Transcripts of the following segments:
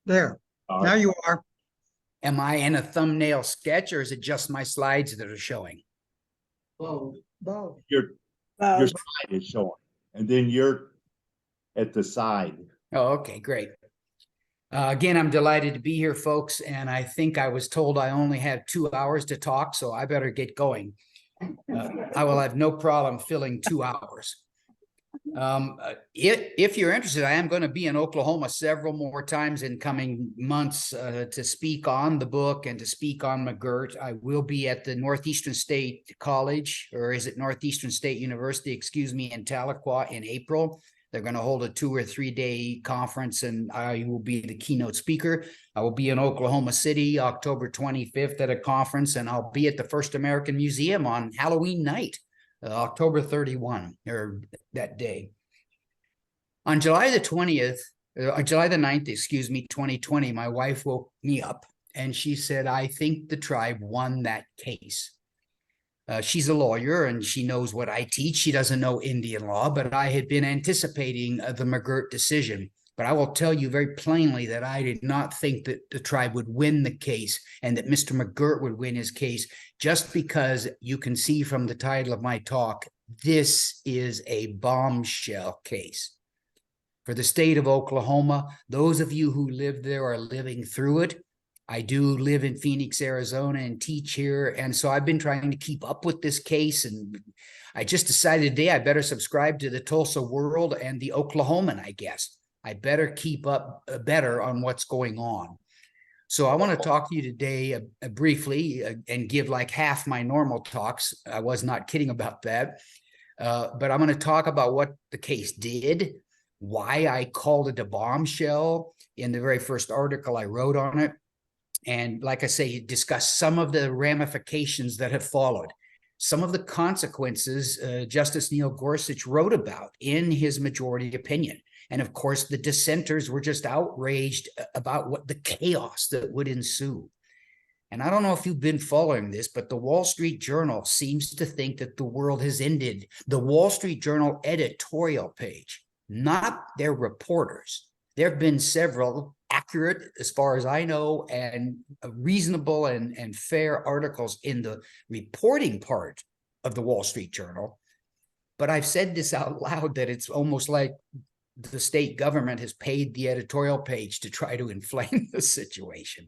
There. Now you are. Am I in a thumbnail sketch, or is it just my slides that are showing? Both. Your slide is showing, and then you're at the side. Oh, okay, great. Again, I'm delighted to be here, folks, and I think I was told I only have 2 hours to talk, so I better get going. I will have no problem filling 2 hours. If you're interested, I am going to be in Oklahoma several more times in coming months to speak on the book and to speak on McGirt. I will be at the Northeastern State College, or is it Northeastern State University, excuse me, in Tahlequah in April. They're going to hold a 2 or 3 day conference, and I will be the keynote speaker. I will be in Oklahoma City October 25th at a conference, and I'll be at the First American Museum on Halloween night. October 31, or that day. On July the 9th, excuse me, 2020, my wife woke me up and she said, I think the tribe won that case. She's a lawyer and she knows what I teach. She doesn't know Indian law, but I had been anticipating the McGirt decision. But I will tell you very plainly that I did not think that the tribe would win the case and that Mr. McGirt would win his case, just because you can see from the title of my talk, this is a bombshell case. For the state of Oklahoma, those of you who live there are living through it. I do live in Phoenix, Arizona, and teach here, and so I've been trying to keep up with this case, and I just decided today I better subscribe to the Tulsa World and the Oklahoman, I guess. I better keep up better on what's going on. So I want to talk to you today briefly and give like half my normal talks. I was not kidding about that. But I'm going to talk about what the case did, why I called it a bombshell in the very first article I wrote on it. And like I say, discuss some of the ramifications that have followed, some of the consequences Justice Neil Gorsuch wrote about in his majority opinion. And of course, the dissenters were just outraged about what the chaos that would ensue. And I don't know if you've been following this, but the Wall Street Journal seems to think that the world has ended. The Wall Street Journal editorial page, not their reporters. There have been several accurate, as far as I know, and reasonable and fair articles in the reporting part of the Wall Street Journal. But I've said this out loud that it's almost like the state government has paid the editorial page to try to inflame the situation.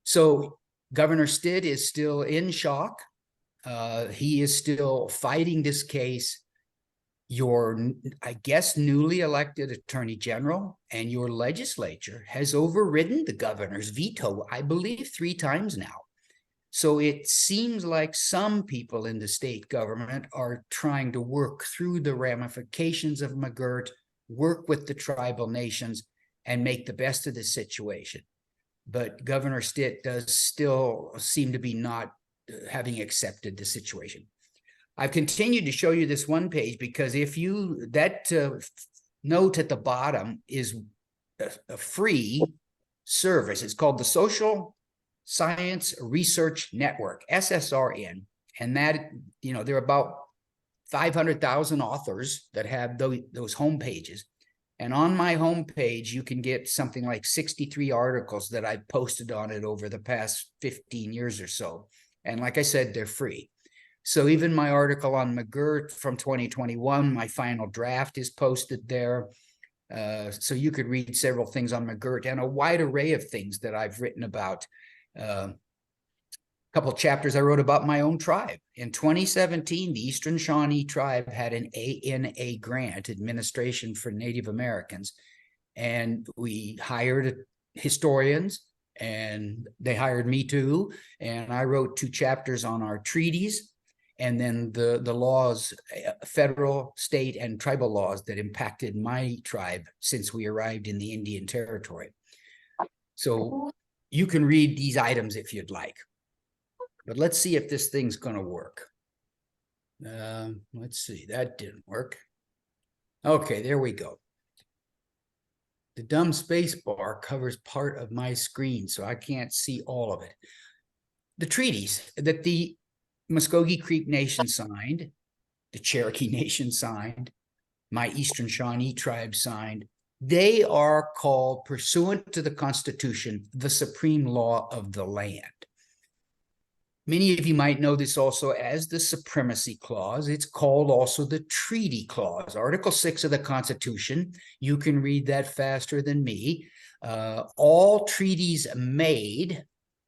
So Governor Stitt is still in shock. He is still fighting this case. Your, I guess, newly elected attorney general and your legislature has overridden the governor's veto, I believe, 3 times now. So it seems like some people in the state government are trying to work through the ramifications of McGirt, work with the tribal nations, and make the best of the situation. But Governor Stitt does still seem to be not having accepted the situation. I've continued to show you this one page because if you, that note at the bottom is a free service. It's called the Social Science Research Network, SSRN. And that, you know, there are about 500,000 authors that have those home pages. And on my homepage, you can get something like 63 articles that I've posted on it over the past 15 years or so. And like I said, they're free. So even my article on McGirt from 2021, my final draft is posted there. So you could read several things on McGirt and a wide array of things that I've written about. A couple of chapters I wrote about my own tribe. In 2017, the Eastern Shawnee tribe had an ANA grant, Administration for Native Americans, and we hired historians, and they hired me too, and I wrote 2 chapters on our treaties, and then the laws, federal, state, and tribal laws that impacted my tribe since we arrived in the Indian Territory. So you can read these items if you'd like. But let's see if this thing's going to work. Let's see. That didn't work. Okay, there we go. The dumb space bar covers part of my screen, so I can't see all of it. The treaties that the Muskogee Creek Nation signed, the Cherokee Nation signed, my Eastern Shawnee tribe signed, They are called, pursuant to the Constitution, the supreme law of the land. Many of you might know this also as the Supremacy Clause. It's called also the Treaty Clause. Article 6 of the Constitution, you can read that faster than me. All treaties made,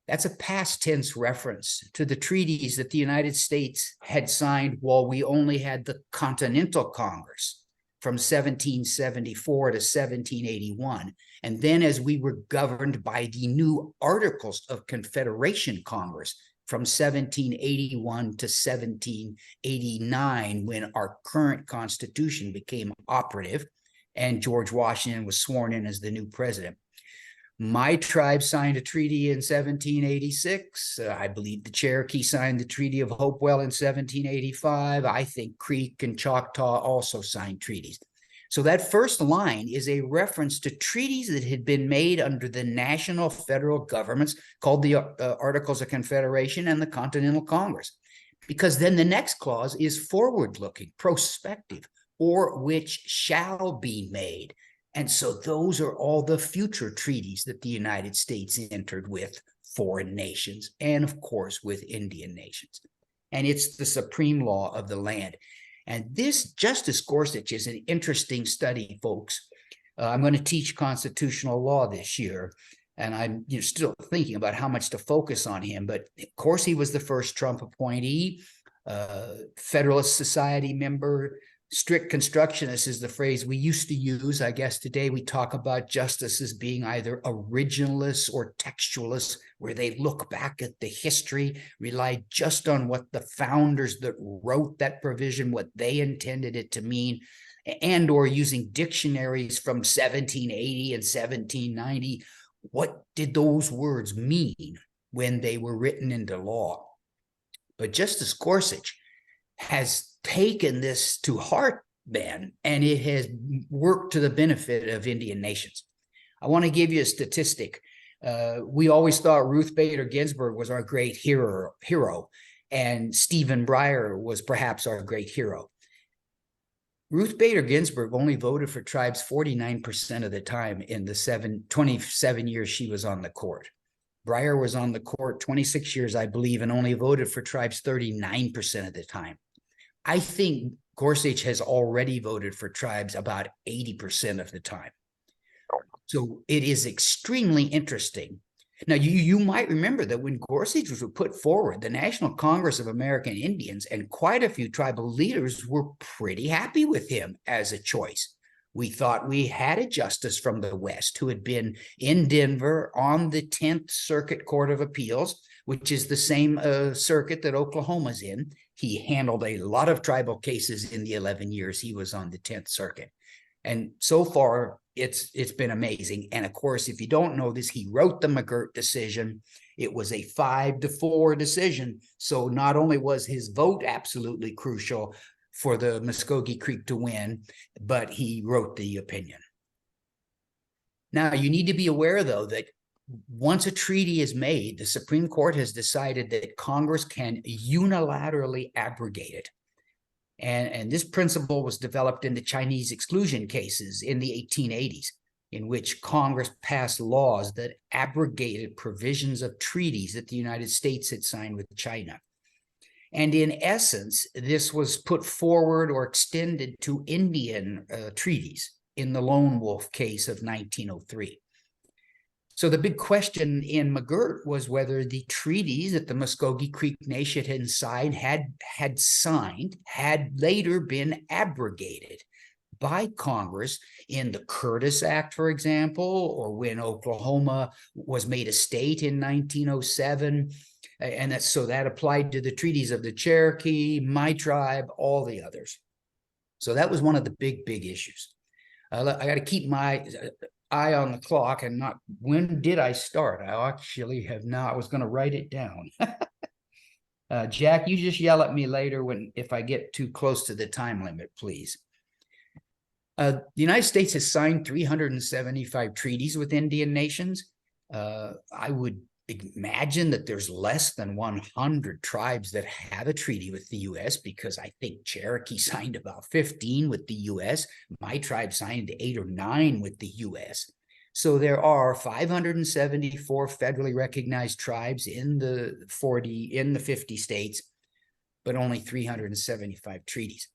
that's a past tense reference to the treaties that the United States had signed while we only had the Continental Congress from 1774 to 1781. And then as we were governed by the new Articles of Confederation Congress from 1781 to 1789, when our current Constitution became operative and George Washington was sworn in as the new president. My tribe signed a treaty in 1786. I believe the Cherokee signed the Treaty of Hopewell in 1785. I think Creek and Choctaw also signed treaties. So that first line is a reference to treaties that had been made under the national federal governments called the Articles of Confederation and the Continental Congress. Because then the next clause is forward-looking, prospective, or which shall be made. And so those are all the future treaties that the United States entered with foreign nations and, of course, with Indian nations. And it's the supreme law of the land. And this Justice Gorsuch is an interesting study, folks. I'm going to teach constitutional law this year, and I'm still thinking about how much to focus on him. But of course, he was the first Trump appointee, Federalist Society member. Strict constructionist is the phrase we used to use. I guess today we talk about justices being either originalists or textualists, where they look back at the history, rely just on what the founders that wrote that provision, what they intended it to mean, and or using dictionaries from 1780 and 1790. What did those words mean when they were written into law? But Justice Gorsuch has taken this to heart, Ben, and it has worked to the benefit of Indian nations. I want to give you a statistic. We always thought Ruth Bader Ginsburg was our great hero, and Stephen Breyer was perhaps our great hero. Ruth Bader Ginsburg only voted for tribes 49% of the time in the 27 years she was on the court. Breyer was on the court 26 years, I believe, and only voted for tribes 39% of the time. I think Gorsuch has already voted for tribes about 80% of the time. So it is extremely interesting. Now, you might remember that when Gorsuch was put forward, the National Congress of American Indians and quite a few tribal leaders were pretty happy with him as a choice. We thought we had a justice from the West who had been in Denver on the 10th Circuit Court of Appeals, which is the same circuit that Oklahoma's in. He handled a lot of tribal cases in the 11 years he was on the 10th Circuit. And so far, it's been amazing. And of course, if you don't know this, he wrote the McGirt decision. It was a 5-4 decision. So not only was his vote absolutely crucial for the Muskogee Creek to win, but he wrote the opinion. Now, you need to be aware, though, that once a treaty is made, the Supreme Court has decided that Congress can unilaterally abrogate it. And this principle was developed in the Chinese exclusion cases in the 1880s, in which Congress passed laws that abrogated provisions of treaties that the United States had signed with China. And in essence, this was put forward or extended to Indian treaties in the Lone Wolf case of 1903. So the big question in McGirt was whether the treaties that the Muskogee Creek Nation had signed had later been abrogated by Congress in the Curtis Act, for example, or when Oklahoma was made a state in 1907. And so that applied to the treaties of the Cherokee, my tribe, all the others. So that was one of the big issues. I got to keep my eye on the clock and not, when did I start? I actually have not. I was going to write it down. Jack, you just yell at me later if I get too close to the time limit, please. The United States has signed 375 treaties with Indian nations. I would imagine that there's less than 100 tribes that have a treaty with the U.S. because I think Cherokee signed about 15 with the U.S. My tribe signed 8 or 9 with the U.S. So there are 574 federally recognized tribes in the 50 states, but only 375 treaties.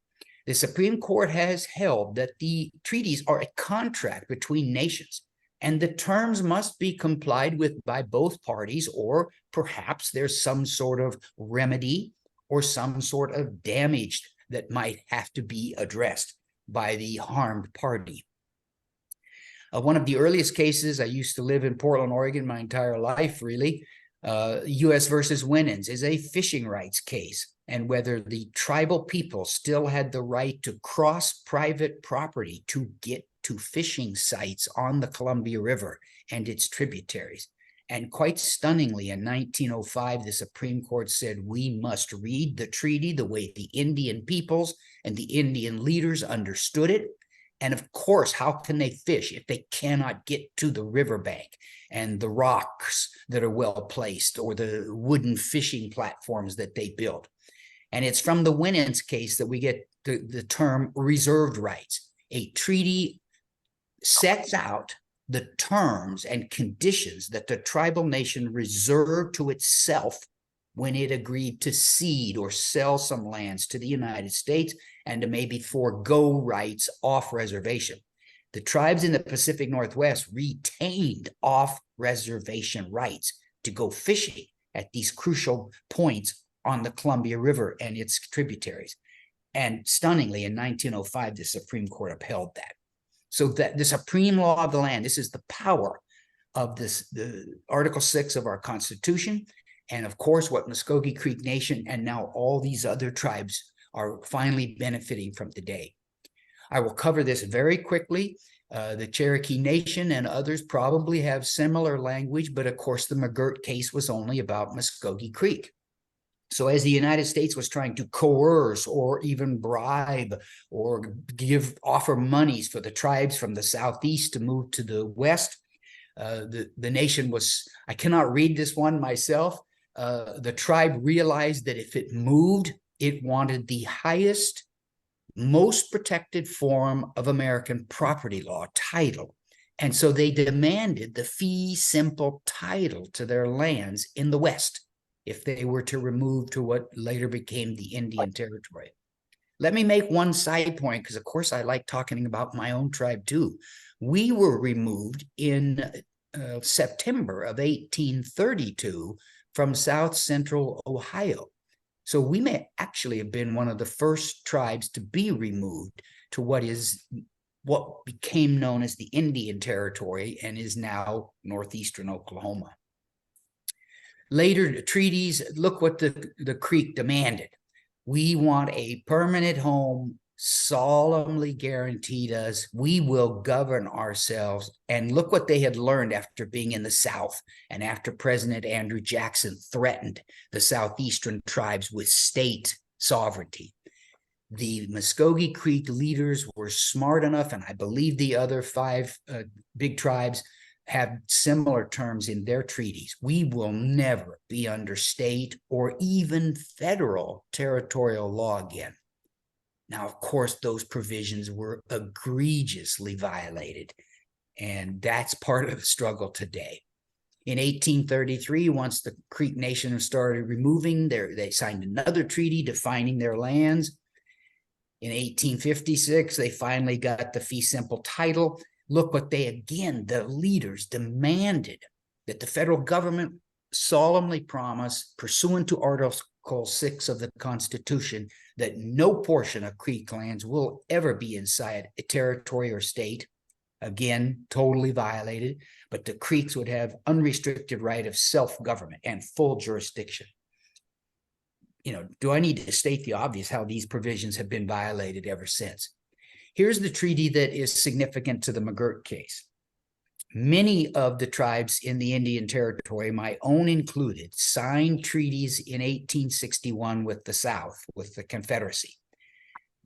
The Supreme Court has held that the treaties are a contract between nations, and the terms must be complied with by both parties, or perhaps there's some sort of remedy or some sort of damage that might have to be addressed by the harmed party. One of the earliest cases, I used to live in Portland, Oregon my entire life, really. U.S. versus Winans is a fishing rights case, and whether the tribal people still had the right to cross private property to get to fishing sites on the Columbia River and its tributaries. And quite stunningly, in 1905, the Supreme Court said we must read the treaty the way the Indian peoples and the Indian leaders understood it. And of course, how can they fish if they cannot get to the riverbank and the rocks that are well placed or the wooden fishing platforms that they built? And it's from the Winans case that we get the term reserved rights. A treaty sets out the terms and conditions that the tribal nation reserved to itself when it agreed to cede or sell some lands to the United States and to maybe forego rights off reservation. The tribes in the Pacific Northwest retained off reservation rights to go fishing at these crucial points on the Columbia River and its tributaries. And stunningly, in 1905, the Supreme Court upheld that. So that the supreme law of the land, this is the power of the Article 6 of our Constitution, and of course what Muskogee Creek Nation and now all these other tribes are finally benefiting from today. I will cover this very quickly. The Cherokee Nation and others probably have similar language, but of course the McGirt case was only about Muskogee Creek. So as the United States was trying to coerce or even bribe or offer monies for the tribes from the southeast to move to the west, the nation was, I cannot read this one myself, the tribe realized that if it moved, it wanted the highest, most protected form of American property law, title. And so they demanded the fee simple title to their lands in the west if they were to remove to what later became the Indian Territory. Let me make one side point, because of course I like talking about my own tribe too. We were removed in September of 1832 from South Central Ohio. So we may actually have been one of the first tribes to be removed to what became known as the Indian Territory and is now northeastern Oklahoma. Later treaties, look what the Creek demanded. We want a permanent home, solemnly guaranteed us. We will govern ourselves. And look what they had learned after being in the South and after President Andrew Jackson threatened the Southeastern tribes with state sovereignty. The Muskogee Creek leaders were smart enough, and I believe the other 5 big tribes have similar terms in their treaties. We will never be under state or even federal territorial law again. Now, of course, those provisions were egregiously violated, and that's part of the struggle today. In 1833, once the Creek Nation started removing, they signed another treaty defining their lands. In 1856, they finally got the fee simple title. Look what the leaders demanded that the federal government solemnly promise, pursuant to Article 6 of the Constitution, that no portion of Creek lands will ever be inside a territory or state. Again, totally violated, but the Creeks would have unrestricted right of self-government and full jurisdiction. You know, do I need to state the obvious how these provisions have been violated ever since? Here's the treaty that is significant to the McGirt case. Many of the tribes in the Indian Territory, my own included, signed treaties in 1861 with the South, with the Confederacy.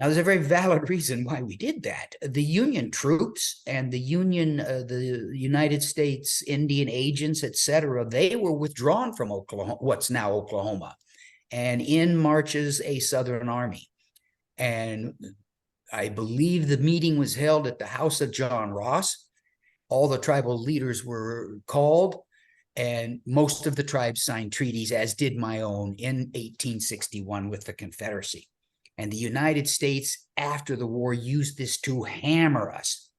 Now, there's a very valid reason why we did that. The Union troops and the United States Indian agents, etc., they were withdrawn from Oklahoma, what's now Oklahoma, and in marches a Southern Army. And I believe the meeting was held at the house of John Ross. All the tribal leaders were called, and most of the tribes signed treaties, as did my own, in 1861 with the Confederacy. And the United States, after the war, used this to hammer us.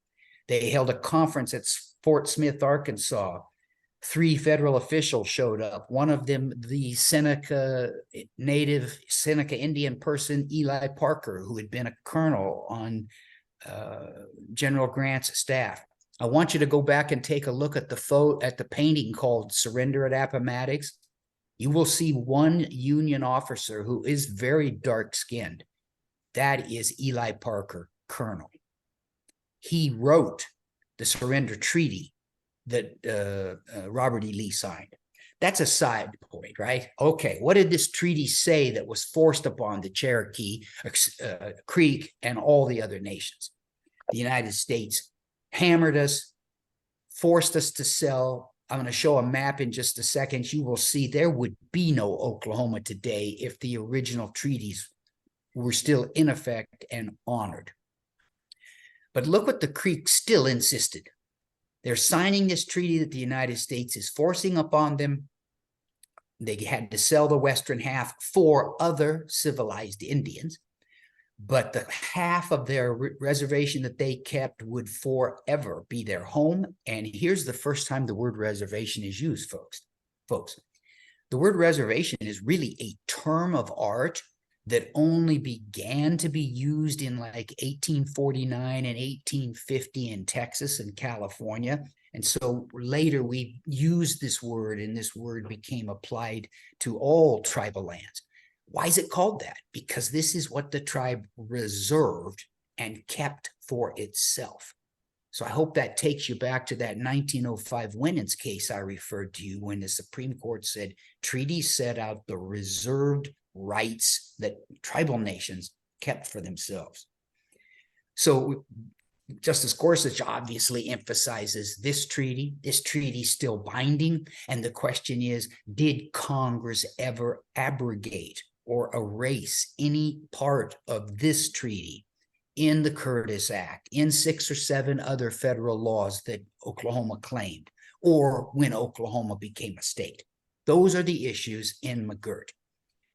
They held a conference at Fort Smith, Arkansas. 3 federal officials showed up. One of them, the Seneca Indian person, Eli Parker, who had been a colonel on General Grant's staff. I want you to go back and take a look at the painting called Surrender at Appomattox. You will see one Union officer who is very dark-skinned. That is Eli Parker, colonel. He wrote the surrender treaty that Robert E. Lee signed. That's a side point, right? Okay, what did this treaty say that was forced upon the Cherokee, Creek, and all the other nations? The United States hammered us, forced us to sell. I'm going to show a map in just a second. You will see there would be no Oklahoma today if the original treaties were still in effect and honored. But look what the Creek still insisted. They're signing this treaty that the United States is forcing upon them. They had to sell the western half for other civilized Indians, but the half of their reservation that they kept would forever be their home. And here's the first time the word reservation is used, folks. The word reservation is really a term of art that only began to be used in like 1849 and 1850 in Texas and California. And so later we used this word, and this word became applied to all tribal lands. Why is it called that? Because this is what the tribe reserved and kept for itself. So I hope that takes you back to that 1905 Winans case I referred to you, when the Supreme Court said treaties set out the reserved rights that tribal nations kept for themselves. So Justice Gorsuch obviously emphasizes this treaty is still binding. And the question is, did Congress ever abrogate or erase any part of this treaty in the Curtis Act, in 6 or 7 other federal laws that Oklahoma claimed, or when Oklahoma became a state? Those are the issues in McGirt.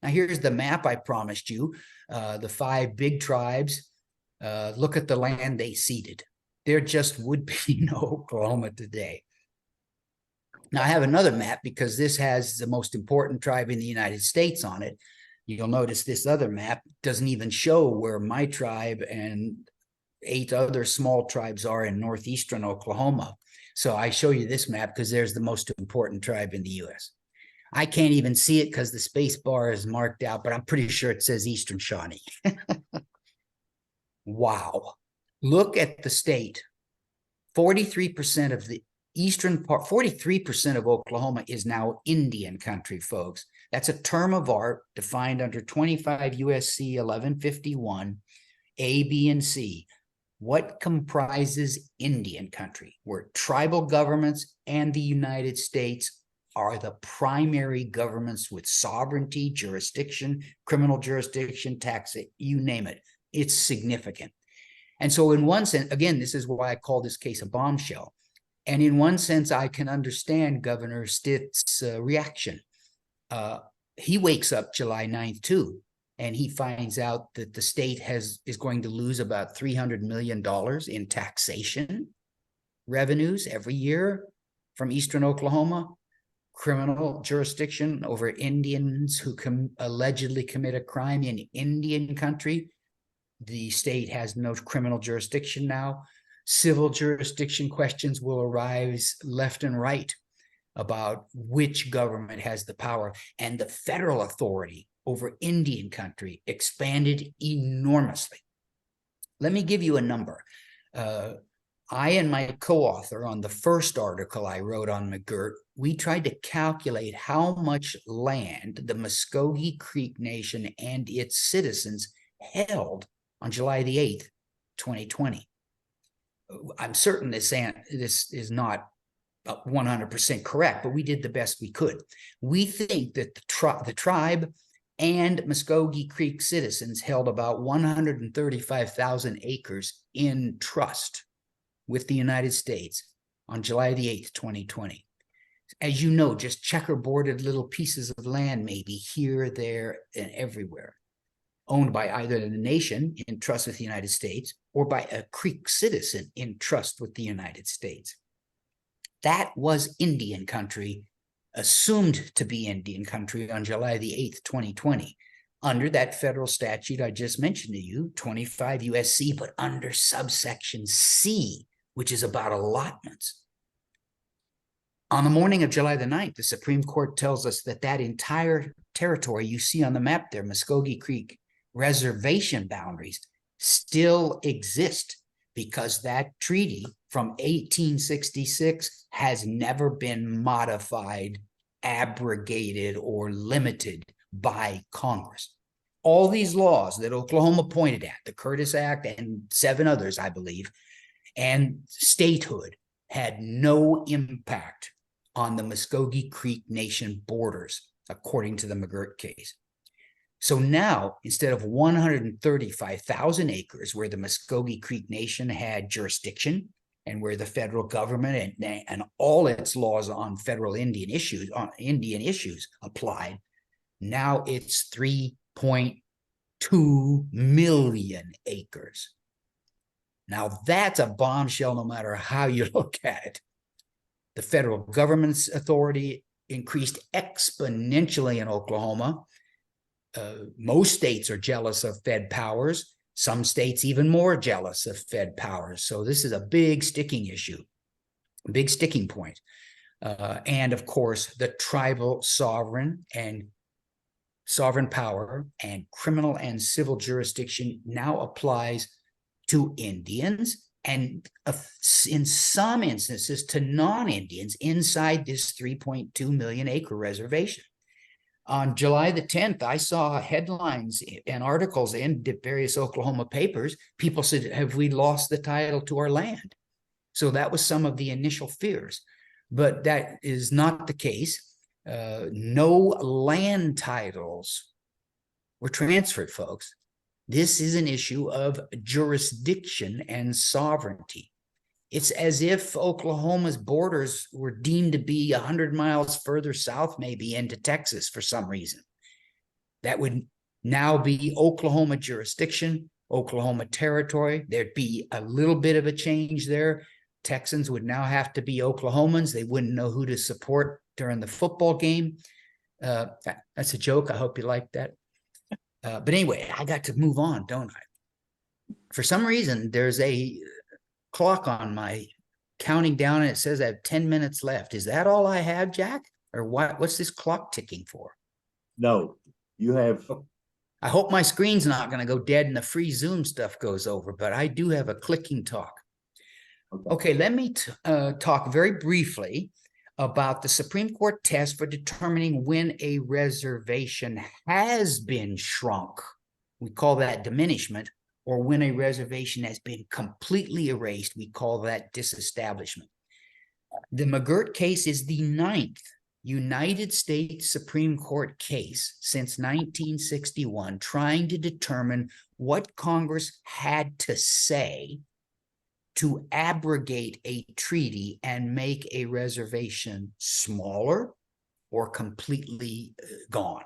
Now, here's the map I promised you, the 5 big tribes. Look at the land they ceded. There just would be no Oklahoma today. Now, I have another map because this has the most important tribe in the United States on it. You'll notice this other map doesn't even show where my tribe and 8 other small tribes are in northeastern Oklahoma. So I show you this map because there's the most important tribe in the U.S. I can't even see it because the space bar is marked out, but I'm pretty sure it says Eastern Shawnee. Wow. Look at the state. 43% of the eastern part, 43% of Oklahoma is now Indian country, folks. That's a term of art defined under 25 USC 1151, A, B, and C. What comprises Indian country? Where tribal governments and the United States are the primary governments with sovereignty, jurisdiction, criminal jurisdiction, tax, you name it. It's significant. And so in one sense, again, this is why I call this case a bombshell. And in one sense, I can understand Governor Stitt's reaction. He wakes up July 9th too, and he finds out that the state is going to lose about $300 million in taxation revenues every year from eastern Oklahoma. Criminal jurisdiction over Indians who allegedly commit a crime in Indian country. The state has no criminal jurisdiction now. Civil jurisdiction questions will arise left and right about which government has the power. And the federal authority over Indian country expanded enormously. Let me give you a number. I and my co-author on the first article I wrote on McGirt, we tried to calculate how much land the Muskogee Creek Nation and its citizens held on July the 8th, 2020. I'm certain this is not 100% correct, but we did the best we could. We think that the tribe and Muskogee Creek citizens held about 135,000 acres in trust with the United States on July the 8th, 2020. As you know, just checkerboarded little pieces of land, maybe here, there, and everywhere, owned by either the nation in trust with the United States or by a Creek citizen in trust with the United States. That was Indian country, assumed to be Indian country on July the 8th, 2020, under that federal statute I just mentioned to you, 25 USC, but under subsection C, which is about allotments. On the morning of July the 9th, the Supreme Court tells us that that entire territory you see on the map there, Muskogee Creek reservation boundaries, still exist because that treaty from 1866 has never been modified, abrogated, or limited by Congress. All these laws that Oklahoma pointed at, the Curtis Act and 7 others, I believe, and statehood had no impact on the Muskogee Creek Nation borders, according to the McGirt case. So now, instead of 135,000 acres where the Muskogee Creek Nation had jurisdiction and where the federal government and all its laws on federal Indian issues applied, now it's 3.2 million acres. Now that's a bombshell no matter how you look at it. The federal government's authority increased exponentially in Oklahoma. Most states are jealous of Fed powers. Some states even more jealous of Fed powers. So this is a big sticking issue, a big sticking point. And of course, the tribal sovereign power and criminal and civil jurisdiction now applies to Indians and in some instances to non-Indians inside this 3.2 million acre reservation. On July the 10th, I saw headlines and articles in various Oklahoma papers. People said, have we lost the title to our land? So that was some of the initial fears, but that is not the case. No land titles were transferred, folks. This is an issue of jurisdiction and sovereignty. It's as if Oklahoma's borders were deemed to be 100 miles further south, maybe into Texas for some reason. That would now be Oklahoma jurisdiction, Oklahoma territory. There'd be a little bit of a change there. Texans would now have to be Oklahomans. They wouldn't know who to support during the football game. That's a joke. I hope you like that. But anyway, I got to move on, don't I? For some reason, there's a clock on my counting down and it says I have 10 minutes left. Is that all I have, Jack? Or what's this clock ticking for? No, you have. I hope my screen's not going to go dead and the free Zoom stuff goes over, but I do have a clicking talk. Okay, let me talk very briefly about the Supreme Court test for determining when a reservation has been shrunk. We call that diminishment, or when a reservation has been completely erased, we call that disestablishment. The McGirt case is the 9th United States Supreme Court case since 1961 trying to determine what Congress had to say to abrogate a treaty and make a reservation smaller or completely gone.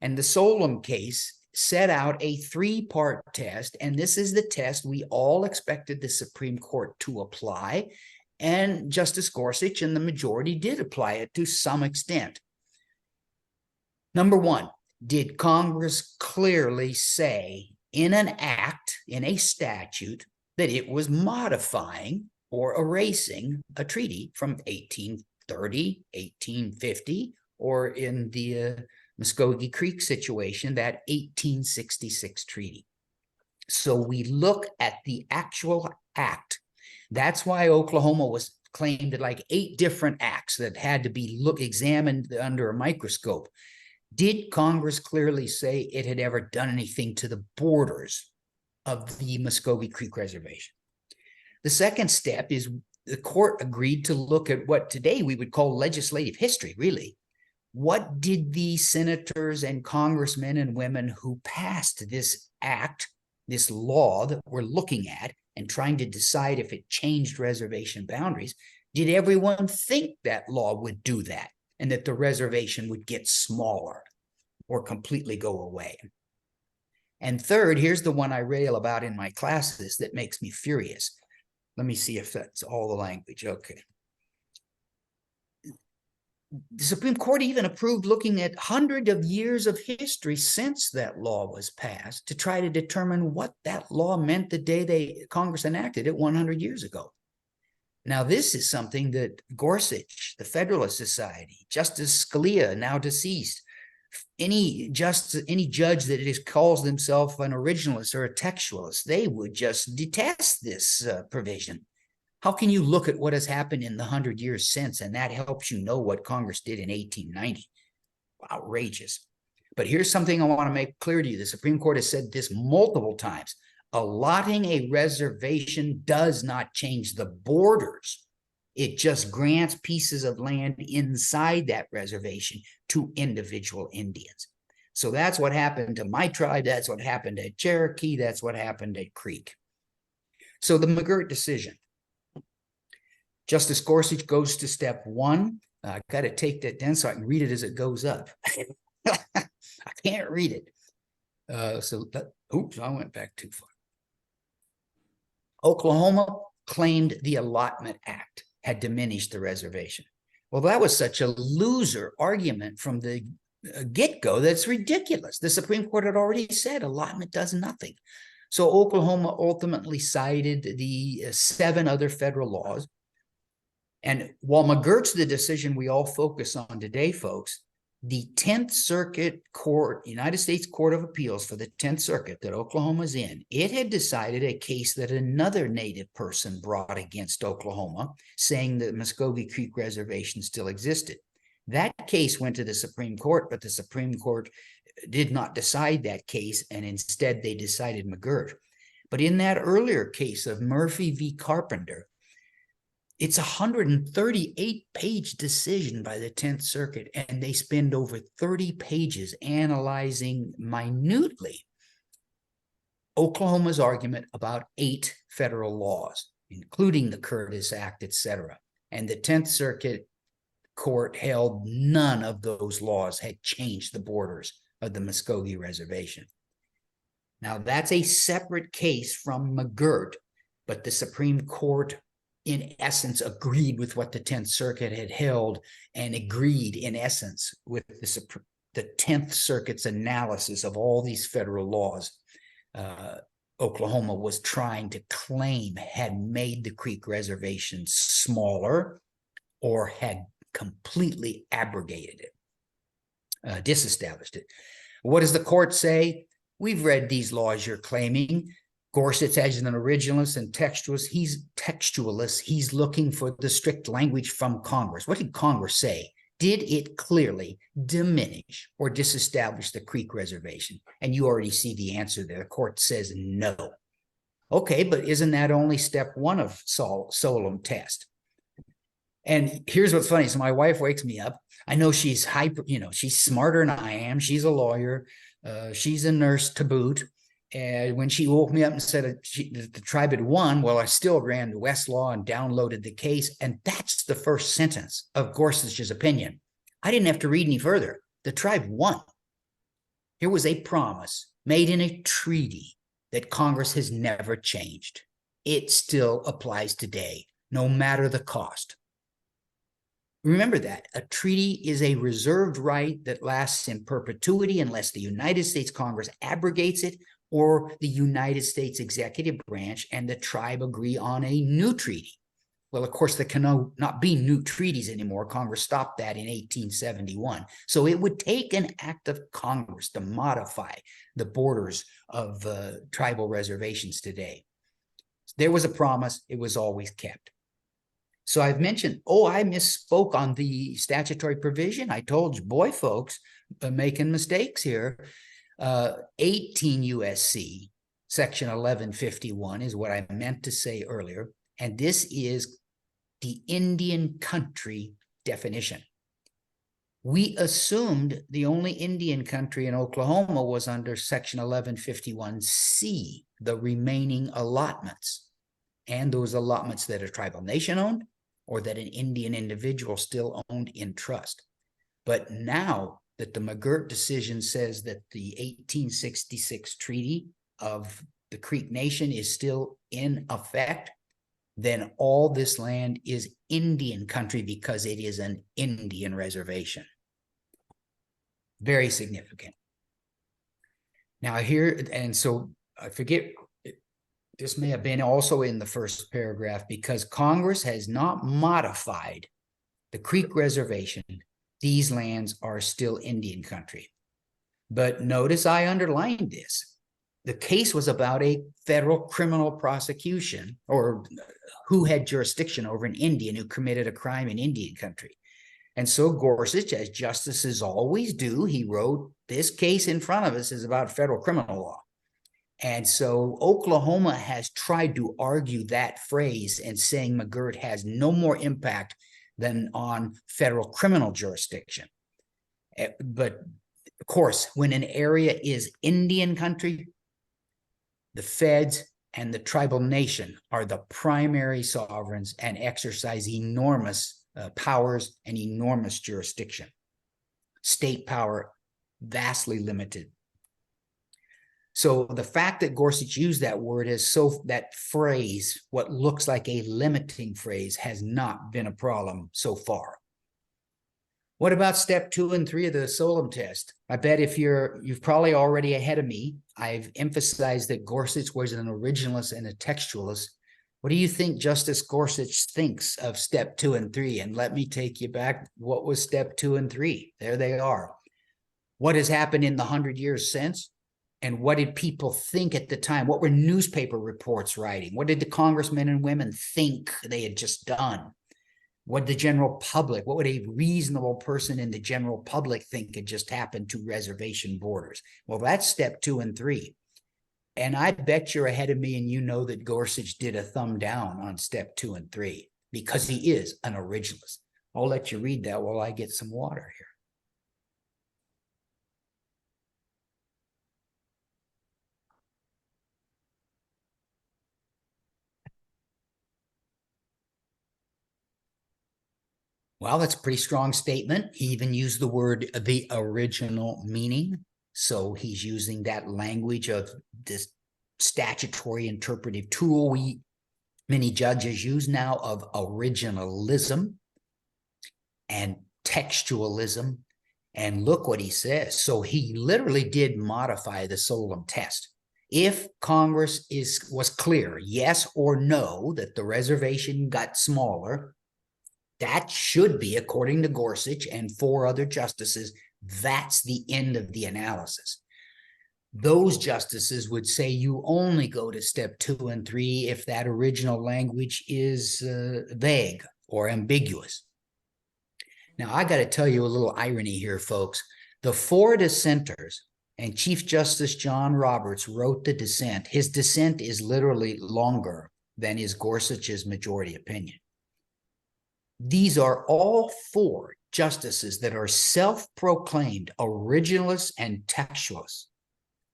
And the Solem case set out a 3-part test, and this is the test we all expected the Supreme Court to apply, and Justice Gorsuch and the majority did apply it to some extent. Number 1, did Congress clearly say in an act, in a statute, that it was modifying or erasing a treaty from 1830, 1850, or in the Muskogee Creek situation, that 1866 treaty? So we look at the actual act. That's why Oklahoma was claimed at like 8 different acts that had to be examined under a microscope. Did Congress clearly say it had ever done anything to the borders of the Muskogee Creek Reservation. The second step is the court agreed to look at what today we would call legislative history, really. What did the senators and congressmen and women who passed this act, this law that we're looking at and trying to decide if it changed reservation boundaries, did everyone think that law would do that and that the reservation would get smaller or completely go away? And third, here's the one I rail about in my classes that makes me furious. Let me see if that's all the language. Okay. The Supreme Court even approved looking at hundreds of years of history since that law was passed to try to determine what that law meant the day Congress enacted it 100 years ago. Now, this is something that Gorsuch, the Federalist Society, Justice Scalia, now deceased, any judge that calls themselves an originalist or a textualist, they would just detest this provision. How can you look at what has happened in the 100 years since, and that helps you know what Congress did in 1890? Outrageous. But here's something I want to make clear to you. The Supreme Court has said this multiple times. Allotting a reservation does not change the borders. It just grants pieces of land inside that reservation to individual Indians. So that's what happened to my tribe. That's what happened at Cherokee. That's what happened at Creek. So the McGirt decision. Justice Gorsuch goes to step one. I got to take that down so I can read it as it goes up. I can't read it. Oops, I went back too far. Oklahoma claimed the Allotment Act had diminished the reservation. Well, that was such a loser argument from the get-go that's ridiculous. The Supreme Court had already said allotment does nothing. So Oklahoma ultimately cited the 7 other federal laws. And while McGirt's the decision we all focus on today, folks, the 10th Circuit Court, United States Court of Appeals for the 10th Circuit that Oklahoma's in, it had decided a case that another Native person brought against Oklahoma, saying that Muskogee Creek Reservation still existed. That case went to the Supreme Court, but the Supreme Court did not decide that case, and instead they decided McGirt. But in that earlier case of Murphy v. Carpenter, it's a 138-page decision by the 10th Circuit, and they spend over 30 pages analyzing minutely Oklahoma's argument about 8 federal laws, including the Curtis Act, etc. And the 10th Circuit Court held none of those laws had changed the borders of the Muskogee Reservation. Now, that's a separate case from McGirt, but the Supreme Court in essence agreed with what the 10th Circuit had held and agreed in essence with the 10th Circuit's analysis of all these federal laws Oklahoma was trying to claim had made the Creek Reservation smaller or had completely abrogated it, disestablished it. What does the court say? We've read these laws you're claiming. Gorsuch, as an originalist and textualist, he's looking for the strict language from Congress. What did Congress say? Did it clearly diminish or disestablish the Creek Reservation? And you already see the answer there. The court says no. Okay, but isn't that only step one of Solem test? And here's what's funny. So my wife wakes me up. I know she's she's smarter than I am. She's a lawyer. She's a nurse to boot. And when she woke me up and said that the tribe had won, well, I still ran to Westlaw and downloaded the case. And that's the first sentence of Gorsuch's opinion. I didn't have to read any further. The tribe won. Here was a promise made in a treaty that Congress has never changed. It still applies today, no matter the cost. Remember that. A treaty is a reserved right that lasts in perpetuity unless the United States Congress abrogates it or the United States executive branch and the tribe agree on a new treaty. Well, of course, there can not be new treaties anymore. Congress stopped that in 1871. So it would take an act of Congress to modify the borders of tribal reservations today. There was a promise. It was always kept. So I've mentioned, I misspoke on the statutory provision. I told you, boy, folks, making mistakes here. 18 USC Section 1151 is what I meant to say earlier, and this is the Indian country definition. We assumed the only Indian country in Oklahoma was under Section 1151C, the remaining allotments, and those allotments that a tribal nation owned or that an Indian individual still owned in trust. But now that the McGirt decision says that the 1866 Treaty of the Creek Nation is still in effect, then all this land is Indian country because it is an Indian reservation. Very significant. Now here, and so I forget, this may have been also in the first paragraph, because Congress has not modified the Creek Reservation. These lands are still Indian country. But notice I underlined this. The case was about a federal criminal prosecution, or who had jurisdiction over an Indian who committed a crime in Indian country. And so Gorsuch, as justices always do, he wrote, this case in front of us is about federal criminal law. And so Oklahoma has tried to argue that phrase and saying McGirt has no more impact than on federal criminal jurisdiction. But of course, when an area is Indian country, the feds and the tribal nation are the primary sovereigns and exercise enormous powers and enormous jurisdiction. State power vastly limited. So the fact that Gorsuch used that word is that phrase, what looks like a limiting phrase, has not been a problem so far. What about step 2 and 3 of the Solem test? I bet if you've probably already ahead of me. I've emphasized that Gorsuch was an originalist and a textualist. What do you think Justice Gorsuch thinks of step 2 and 3? And let me take you back. What was step 2 and 3? There they are. What has happened in the 100 years since? And what did people think at the time? What were newspaper reports writing? What did the congressmen and women think they had just done? What did the general public, what would a reasonable person in the general public think had just happened to reservation borders? Well, that's step 2 and 3. And I bet you're ahead of me and you know that Gorsuch did a thumb down on step 2 and 3 because he is an originalist. I'll let you read that while I get some water here. Well, that's a pretty strong statement. He even used the word the original meaning. So he's using that language of this statutory interpretive tool many judges use now of originalism and textualism. And look what he says. So he literally did modify the Solem test. If Congress was clear, yes or no, that the reservation got smaller, that should be, according to Gorsuch and 4 other justices, that's the end of the analysis. Those justices would say you only go to step 2 and 3 if that original language is vague or ambiguous. Now, I got to tell you a little irony here, folks. The 4 dissenters and Chief Justice John Roberts wrote the dissent. His dissent is literally longer than is Gorsuch's majority opinion. These are all 4 justices that are self-proclaimed originalists and textualists.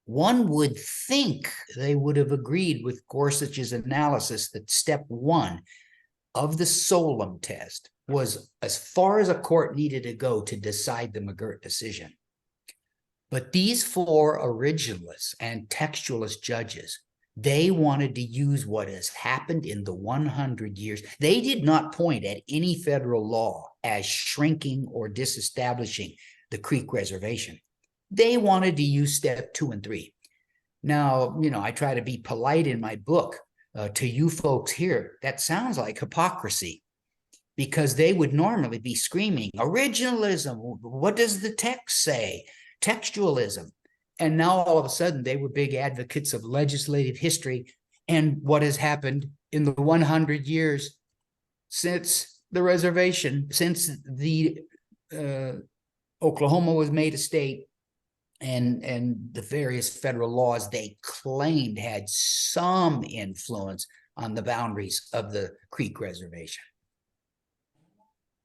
One would think they would have agreed with Gorsuch's analysis that step 1 of the Solem test was as far as a court needed to go to decide the McGirt decision. But these 4 originalists and textualist judges, they wanted to use what has happened in the 100 years. They did not point at any federal law as shrinking or disestablishing the Creek Reservation. They wanted to use step 2 and 3. Now, I try to be polite in my book to you folks here. That sounds like hypocrisy because they would normally be screaming, originalism, what does the text say? Textualism. And now all of a sudden they were big advocates of legislative history and what has happened in the 100 years since the reservation, since the Oklahoma was made a state and the various federal laws they claimed had some influence on the boundaries of the Creek Reservation.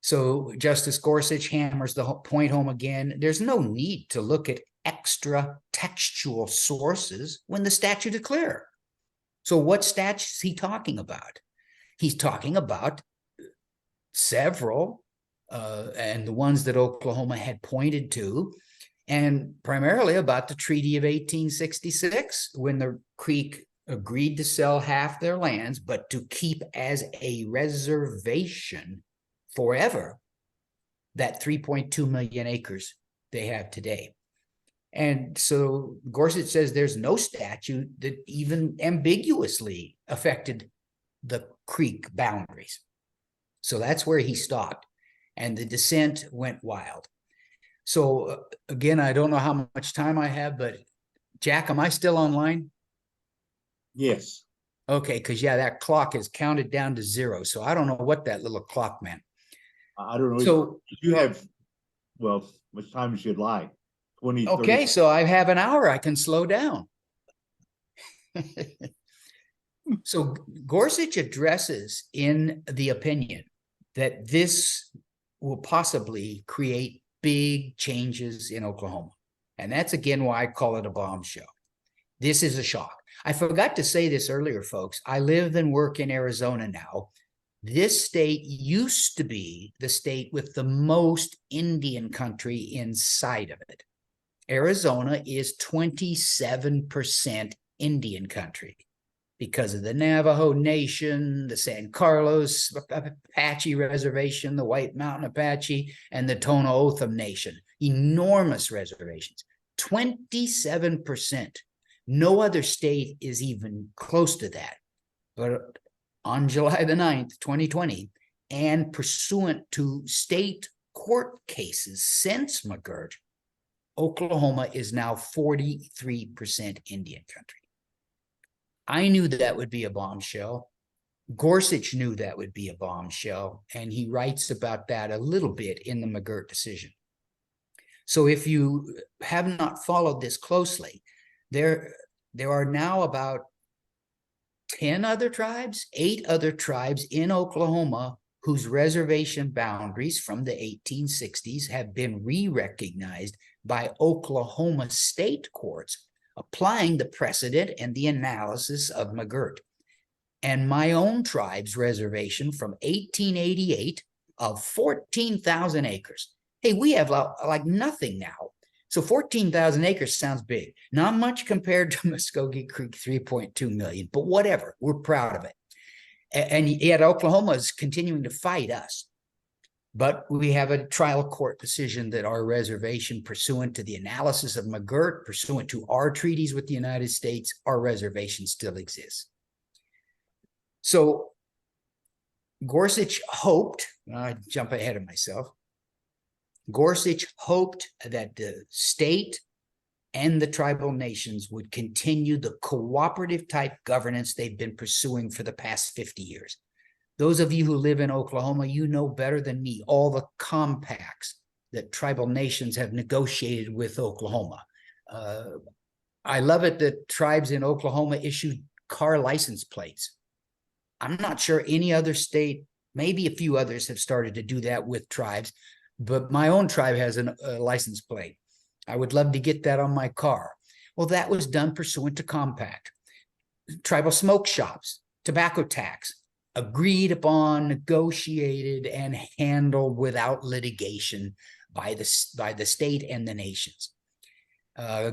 So Justice Gorsuch hammers the point home again. There's no need to look at extra textual sources when the statute is clear. So what statute is he talking about? He's talking about several, and the ones that Oklahoma had pointed to, and primarily about the Treaty of 1866, when the Creek agreed to sell half their lands, but to keep as a reservation forever that 3.2 million acres they have today. And so Gorsuch says there's no statute that even ambiguously affected the Creek boundaries. So that's where he stopped, and the dissent went wild. So again, I don't know how much time I have, but Jack, am I still online? Yes. Okay, because yeah, that clock is counted down to 0. So I don't know what that little clock meant. I don't know. So you have, well, much time as you'd like. 20, 30. Okay, so I have an hour. I can slow down. So Gorsuch addresses in the opinion that this will possibly create big changes in Oklahoma. And that's again why I call it a bombshell. This is a shock. I forgot to say this earlier, folks. I live and work in Arizona now. This state used to be the state with the most Indian country inside of it. Arizona is 27% Indian country because of the Navajo Nation, the San Carlos Apache Reservation, the White Mountain Apache, and the Tohono O'odham Nation. Enormous reservations, 27%. No other state is even close to that. But on July the 9th, 2020, and pursuant to state court cases since McGirt, Oklahoma is now 43% Indian country. I knew that would be a bombshell. Gorsuch knew that would be a bombshell, and he writes about that a little bit in the McGirt decision. So if you have not followed this closely, there are now about 8 other tribes in Oklahoma whose reservation boundaries from the 1860s have been re-recognized by Oklahoma state courts, applying the precedent and the analysis of McGirt. And my own tribe's reservation from 1888 of 14,000 acres. Hey, we have like nothing now. So 14,000 acres sounds big. Not much compared to Muskogee Creek, 3.2 million, but whatever, we're proud of it. And yet Oklahoma is continuing to fight us. But we have a trial court decision that our reservation, pursuant to the analysis of McGirt, pursuant to our treaties with the United States, our reservation still exists. So Gorsuch hoped, I jump ahead of myself, Gorsuch hoped that the state and the tribal nations would continue the cooperative type governance they've been pursuing for the past 50 years. Those of you who live in Oklahoma, you know better than me all the compacts that tribal nations have negotiated with Oklahoma. I love it that tribes in Oklahoma issued car license plates. I'm not sure any other state, maybe a few others have started to do that with tribes, but my own tribe has a license plate. I would love to get that on my car. Well, that was done pursuant to compact. Tribal smoke shops, tobacco tax, agreed upon, negotiated, and handled without litigation by the state and the nations.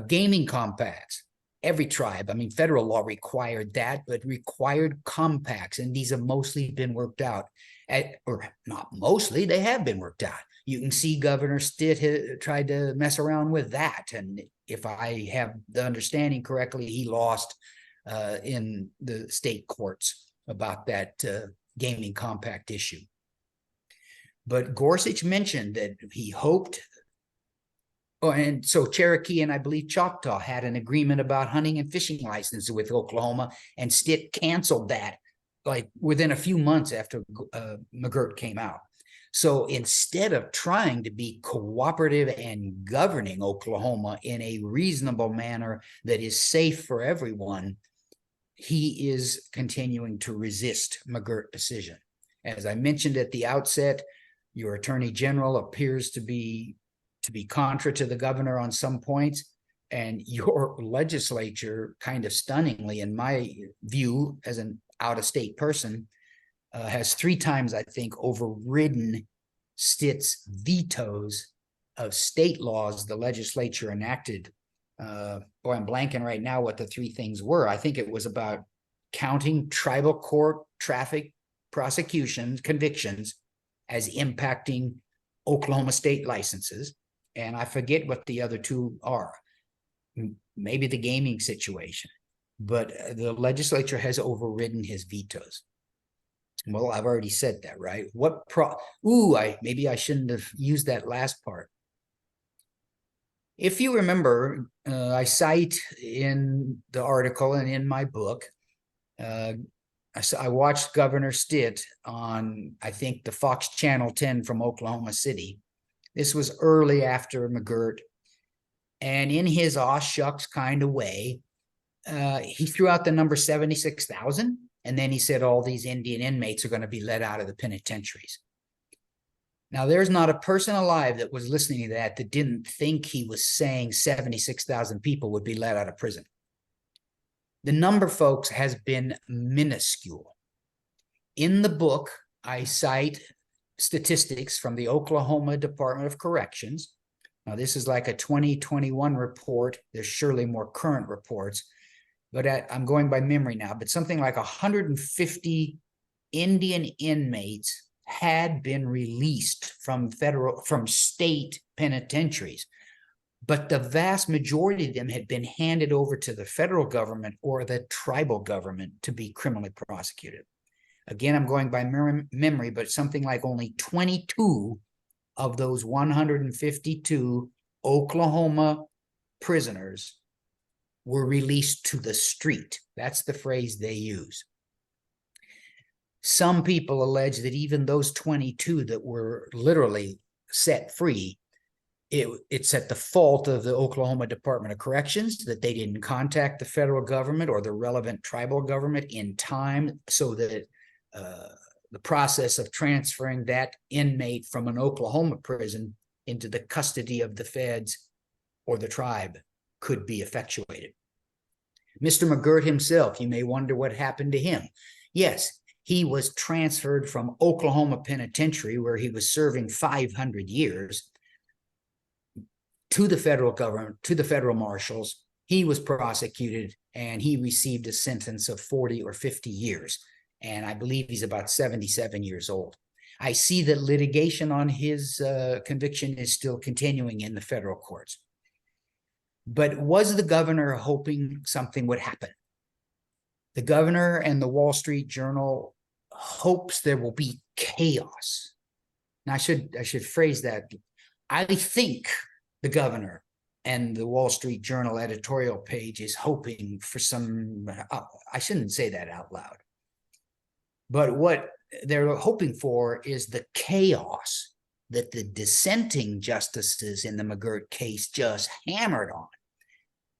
Gaming compacts, every tribe, I mean, federal law required that, but required compacts, and these have mostly been worked out. Or not mostly, they have been worked out. You can see Governor Stitt tried to mess around with that, and if I have the understanding correctly, he lost in the state courts about that gaming compact issue. But Gorsuch mentioned that he hoped, and so Cherokee and I believe Choctaw had an agreement about hunting and fishing licenses with Oklahoma, and Stitt canceled that like within a few months after McGirt came out. So instead of trying to be cooperative and governing Oklahoma in a reasonable manner that is safe for everyone, he is continuing to resist McGirt decision. As I mentioned at the outset, your attorney general appears to be contra to the governor on some points, and your legislature, kind of stunningly, in my view, as an out-of-state person, has 3 times, I think, overridden Stitt's vetoes of state laws the legislature enacted. Boy, I'm blanking right now what the 3 things were. I think it was about counting tribal court traffic prosecutions, convictions, as impacting Oklahoma state licenses. And I forget what the other 2 are. Maybe the gaming situation. But the legislature has overridden his vetoes. Well, I've already said that, right? Maybe I shouldn't have used that last part. If you remember, I cite in the article and in my book, I watched Governor Stitt on, I think, the Fox Channel 10 from Oklahoma City. This was early after McGirt. And in his aw shucks kind of way, he threw out the number 76,000. And then he said all these Indian inmates are going to be let out of the penitentiaries. Now, there's not a person alive that was listening to that didn't think he was saying 76,000 people would be let out of prison. The number, folks, has been minuscule. In the book, I cite statistics from the Oklahoma Department of Corrections. Now, this is like a 2021 report. There's surely more current reports, but I'm going by memory now, but something like 150 Indian inmates had been released from state penitentiaries, but the vast majority of them had been handed over to the federal government or the tribal government to be criminally prosecuted. Again, I'm going by memory, but something like only 22 of those 152 Oklahoma prisoners were released to the street. That's the phrase they use. Some people allege that even those 22 that were literally set free, it's at the fault of the Oklahoma Department of Corrections that they didn't contact the federal government or the relevant tribal government in time so that the process of transferring that inmate from an Oklahoma prison into the custody of the feds or the tribe could be effectuated. Mr. McGirt himself, you may wonder what happened to him. Yes, he was transferred from Oklahoma Penitentiary, where he was serving 500 years, to the federal government, to the federal marshals. He was prosecuted and he received a sentence of 40 or 50 years. And I believe he's about 77 years old. I see that litigation on his conviction is still continuing in the federal courts. But was the governor hoping something would happen? The governor and the Wall Street Journal hopes there will be chaos. Now, I should phrase that. I think the governor and the Wall Street Journal editorial page is hoping for some, I shouldn't say that out loud. But what they're hoping for is the chaos that the dissenting justices in the McGirt case just hammered on.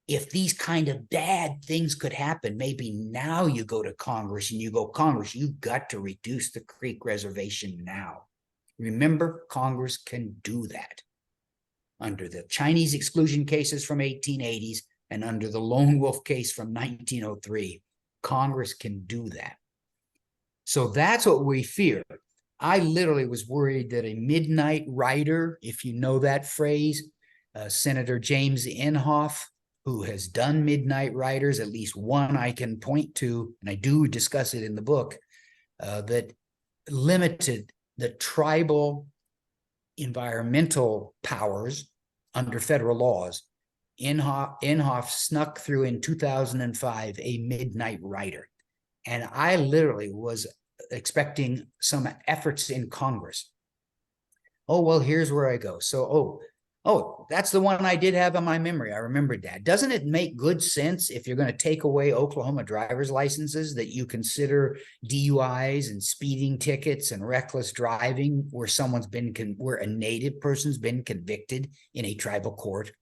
If these kind of bad things could happen, maybe now you go to Congress and you go, Congress, you've got to reduce the Creek Reservation now. Remember, Congress can do that. Under the Chinese exclusion cases from 1880s and under the Lone Wolf case from 1903, Congress can do that. So that's what we fear. I literally was worried that a midnight rider, if you know that phrase, Senator James Inhofe, who has done midnight riders, at least one I can point to, and I do discuss it in the book, that limited the tribal environmental powers under federal laws. Inhofe snuck through in 2005 a midnight rider. And I literally was expecting some efforts in Congress. Oh, well, here's where I go. So, Oh, that's the one I did have in my memory. I remembered that. Doesn't it make good sense if you're going to take away Oklahoma driver's licenses that you consider DUIs and speeding tickets and reckless driving where someone's been where a native person's been convicted in a tribal court?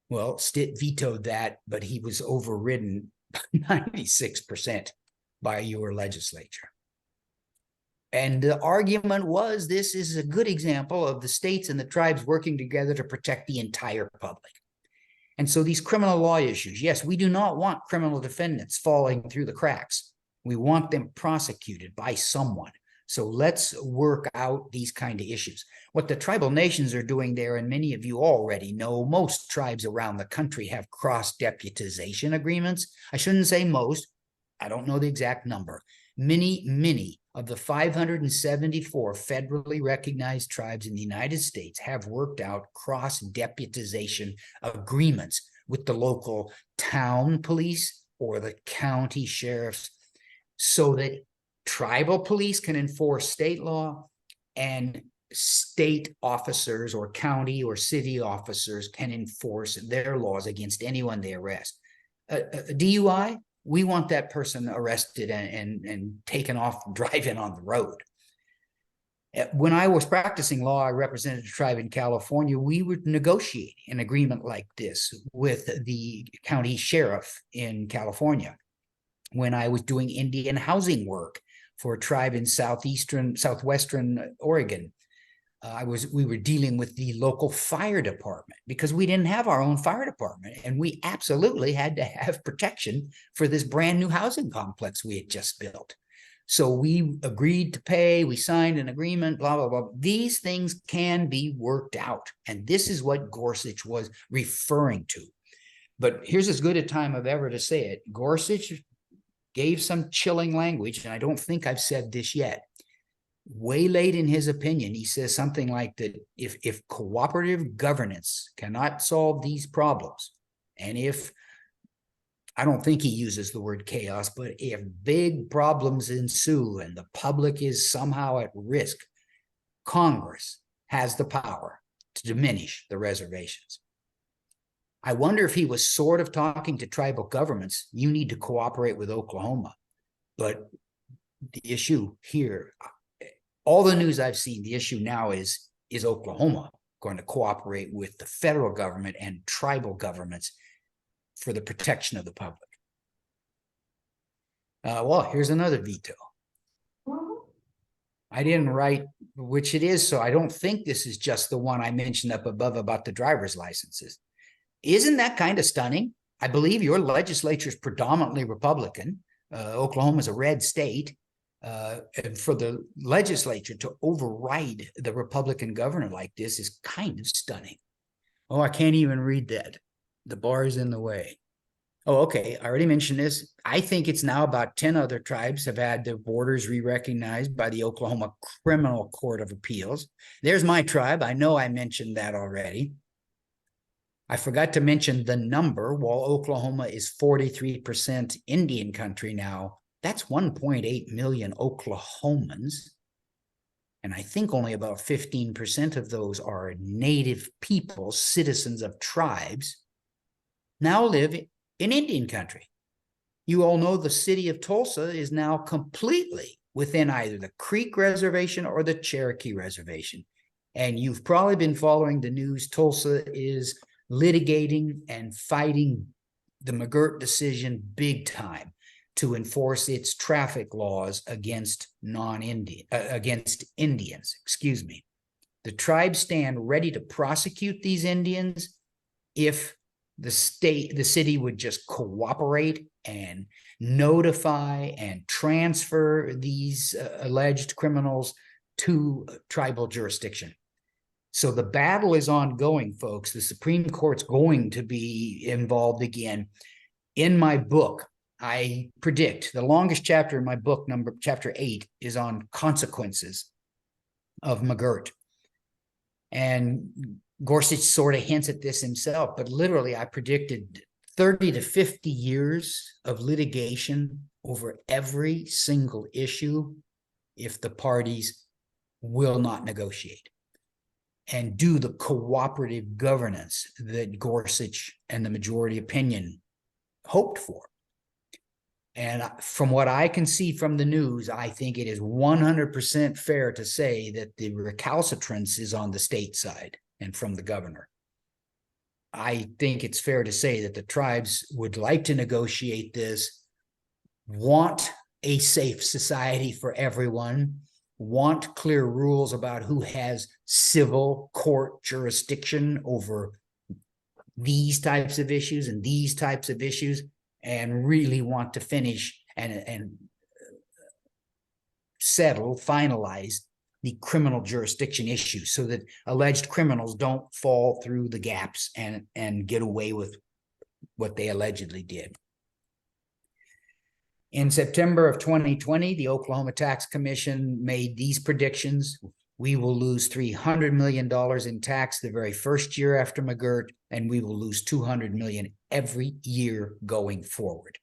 Well, Stitt vetoed that, but he was overridden by 96% by your legislature. And the argument was this is a good example of the states and the tribes working together to protect the entire public. And so these criminal law issues, yes, we do not want criminal defendants falling through the cracks. We want them prosecuted by someone. So let's work out these kind of issues. What the tribal nations are doing there, and many of you already know, most tribes around the country have cross-deputization agreements. I shouldn't say most. I don't know the exact number. Many of the 574 federally recognized tribes in the United States have worked out cross-deputization agreements with the local town police or the county sheriffs so that tribal police can enforce state law and state officers or county or city officers can enforce their laws against anyone they arrest. A DUI, we want that person arrested and taken off driving on the road. When I was practicing law, I represented a tribe in California. We would negotiate an agreement like this with the county sheriff in California. When I was doing Indian housing work for a tribe in southwestern Oregon, we were dealing with the local fire department because we didn't have our own fire department, and we absolutely had to have protection for this brand new housing complex we had just built. So we agreed to pay, we signed an agreement, blah, blah, blah. These things can be worked out, and this is what Gorsuch was referring to. But here's as good a time of ever to say it. Gorsuch gave some chilling language, and I don't think I've said this yet. Way late in his opinion, he says something like that if cooperative governance cannot solve these problems, and if, I don't think he uses the word chaos, but if big problems ensue and the public is somehow at risk, Congress has the power to diminish the reservations. I wonder if he was sort of talking to tribal governments, you need to cooperate with Oklahoma. But the issue here, all the news I've seen, the issue now is Oklahoma going to cooperate with the federal government and tribal governments for the protection of the public? Well, here's another veto. I didn't write which it is, so I don't think this is just the one I mentioned up above about the driver's licenses. Isn't that kind of stunning? I believe your legislature is predominantly Republican. Oklahoma is a red state. And for the legislature to override the Republican governor like this is kind of stunning. Oh, I can't even read that. The bar is in the way. Oh, okay. I already mentioned this. I think it's now about 10 other tribes have had their borders re-recognized by the Oklahoma Criminal Court of Appeals. There's my tribe. I know I mentioned that already. I forgot to mention the number. While Oklahoma is 43% Indian country now, that's 1.8 million Oklahomans. And I think only about 15% of those are native people, citizens of tribes, now live in Indian country. You all know the city of Tulsa is now completely within either the Creek Reservation or the Cherokee Reservation. And you've probably been following the news. Tulsa is litigating and fighting the McGirt decision big time to enforce its traffic laws against Indians, excuse me. The tribes stand ready to prosecute these Indians if the city would just cooperate and notify and transfer these alleged criminals to tribal jurisdiction. So the battle is ongoing, folks. The Supreme Court's going to be involved again. In my book, I predict the longest chapter in my book, chapter 8, is on consequences of McGirt. And Gorsuch sort of hints at this himself, but literally I predicted 30 to 50 years of litigation over every single issue if the parties will not negotiate. and do the cooperative governance that Gorsuch and the majority opinion hoped for. And from what I can see from the news, I think it is 100% fair to say that the recalcitrance is on the state side and from the governor. I think it's fair to say that the tribes would like to negotiate this, want a safe society for everyone, want clear rules about who has civil court jurisdiction over these types of issues and these types of issues, and really want to finish and settle, finalize the criminal jurisdiction issue so that alleged criminals don't fall through the gaps and get away with what they allegedly did. In September of 2020, the Oklahoma Tax Commission made these predictions. We will lose $300 million in tax the very first year after McGirt, and we will lose $200 million every year going forward.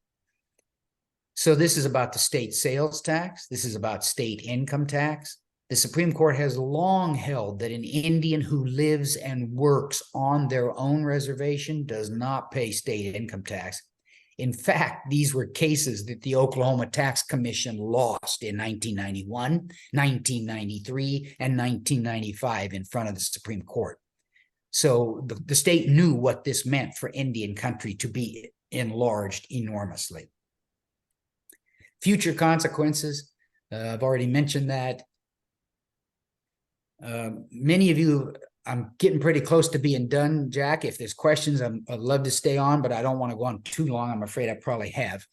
So this is about the state sales tax. This is about state income tax. The Supreme Court has long held that an Indian who lives and works on their own reservation does not pay state income tax. In fact, these were cases that the Oklahoma Tax Commission lost in 1991, 1993, and 1995 in front of the Supreme Court. So the state knew what this meant for Indian country to be enlarged enormously. Future consequences, I've already mentioned that. Many of you, I'm getting pretty close to being done, Jack. If there's questions, I'd love to stay on, but I don't want to go on too long. I'm afraid I probably have.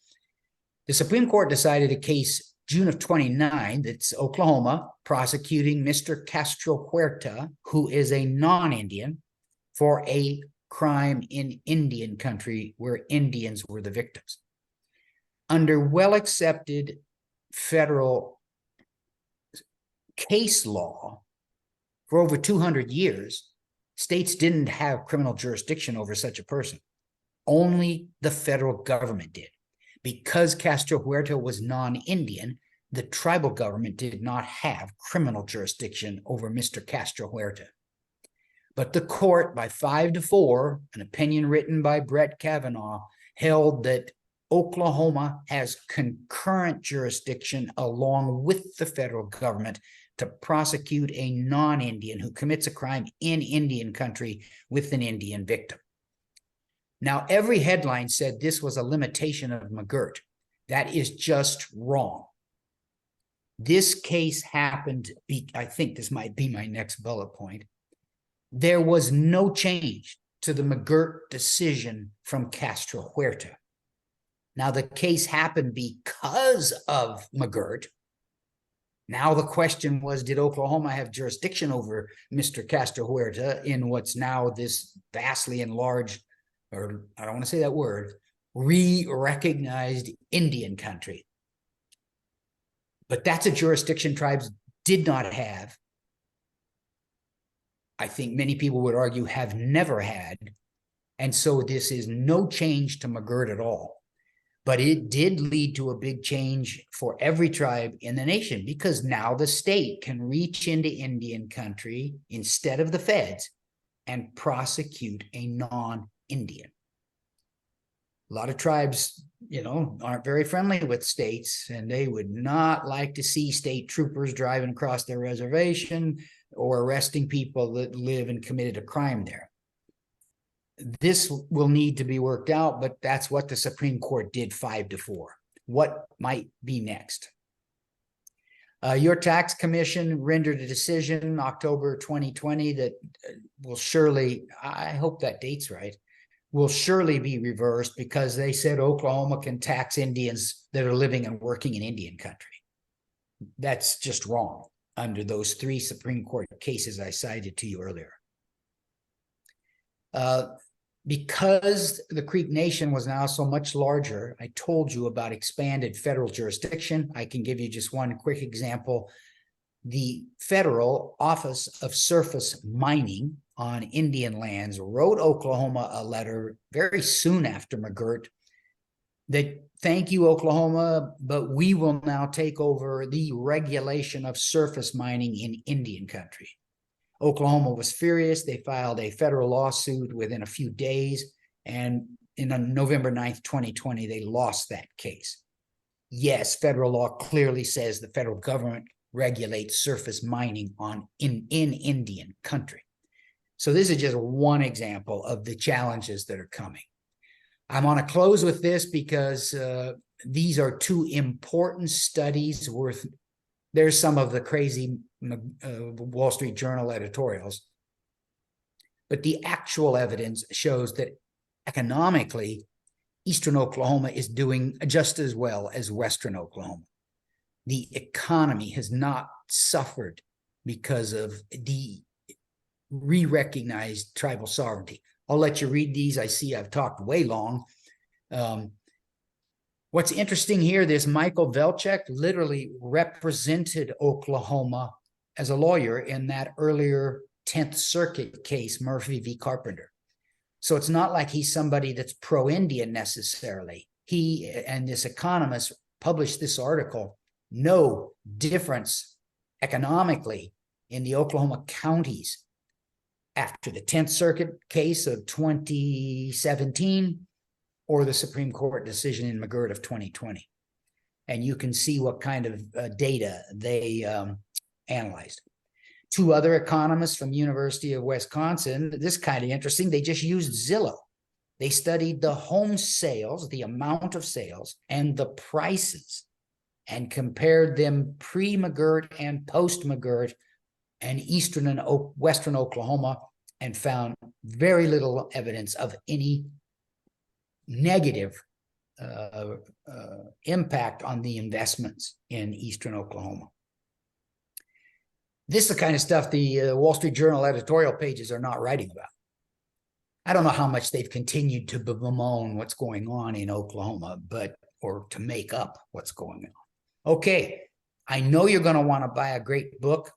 The Supreme Court decided a case June of 29, that's Oklahoma, prosecuting Mr. Castro Huerta, who is a non-Indian, for a crime in Indian country where Indians were the victims. Under well-accepted federal case law, for over 200 years, states didn't have criminal jurisdiction over such a person. Only the federal government did. Because Castro Huerta was non-Indian, the tribal government did not have criminal jurisdiction over Mr. Castro Huerta. But the court, by 5-4, an opinion written by Brett Kavanaugh, held that Oklahoma has concurrent jurisdiction along with the federal government to prosecute a non-Indian who commits a crime in Indian country with an Indian victim. Now, every headline said this was a limitation of McGirt. That is just wrong. This case happened, I think this might be my next bullet point. There was no change to the McGirt decision from Castro Huerta. Now, the case happened because of McGirt. Now the question was, did Oklahoma have jurisdiction over Mr. Castro Huerta in what's now this vastly enlarged, or I don't want to say that word, re-recognized Indian country? But that's a jurisdiction tribes did not have. I think many people would argue have never had. And so this is no change to McGirt at all. But it did lead to a big change for every tribe in the nation, because now the state can reach into Indian country instead of the feds and prosecute a non-Indian. A lot of tribes, aren't very friendly with states, and they would not like to see state troopers driving across their reservation or arresting people that live and committed a crime there. This will need to be worked out, but that's what the Supreme Court did 5-4. What might be next? Your tax commission rendered a decision October 2020 that will surely, I hope that date's right, will surely be reversed, because they said Oklahoma can tax Indians that are living and working in Indian country. That's just wrong under those 3 Supreme Court cases I cited to you earlier. Because the Creek Nation was now so much larger, I told you about expanded federal jurisdiction. I can give you just one quick example. The Federal Office of Surface Mining on Indian lands wrote Oklahoma a letter very soon after McGirt that, thank you, Oklahoma, but we will now take over the regulation of surface mining in Indian country. Oklahoma was furious. They filed a federal lawsuit within a few days. And on November 9th, 2020, they lost that case. Yes, federal law clearly says the federal government regulates surface mining in Indian country. So this is just one example of the challenges that are coming. I'm going to close with this because these are two important studies worth. There's some of the crazy Wall Street Journal editorials, but the actual evidence shows that economically, Eastern Oklahoma is doing just as well as Western Oklahoma. The economy has not suffered because of the re-recognized tribal sovereignty. I'll let you read these. I see I've talked way long. What's interesting here, this Michael Velchek literally represented Oklahoma as a lawyer in that earlier 10th Circuit case, Murphy v. Carpenter. So it's not like he's somebody that's pro-Indian necessarily. He and this economist published this article, no difference economically in the Oklahoma counties after the 10th Circuit case of 2017 or the Supreme Court decision in McGirt of 2020. And you can see what kind of data they analyzed. Two other economists from University of Wisconsin, this kind of interesting, they just used Zillow. They studied the home sales, the amount of sales, and the prices, and compared them pre-McGirt and post-McGirt and Eastern and Western Oklahoma, and found very little evidence of any negative impact on the investments in Eastern Oklahoma. This is the kind of stuff the Wall Street Journal editorial pages are not writing about. I don't know how much they've continued to bemoan what's going on in Oklahoma, or to make up what's going on. Okay, I know you're going to want to buy a great book.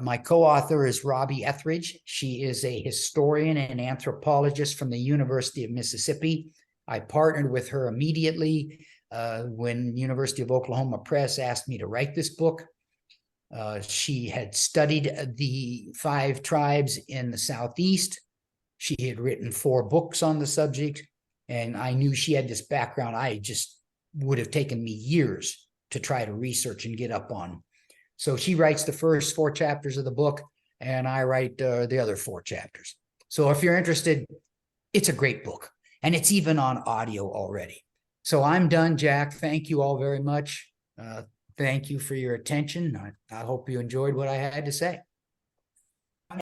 My co-author is Robbie Etheridge. She is a historian and anthropologist from the University of Mississippi. I partnered with her immediately when University of Oklahoma Press asked me to write this book. She had studied the 5 tribes in the Southeast. She had written 4 books on the subject, and I knew she had this background. I just would have taken me years to try to research and get up on. So she writes the first 4 chapters of the book, and I write the other 4 chapters. So if you're interested, it's a great book, and it's even on audio already. So I'm done, Jack. Thank you all very much. Thank you for your attention. I hope you enjoyed what I had to say.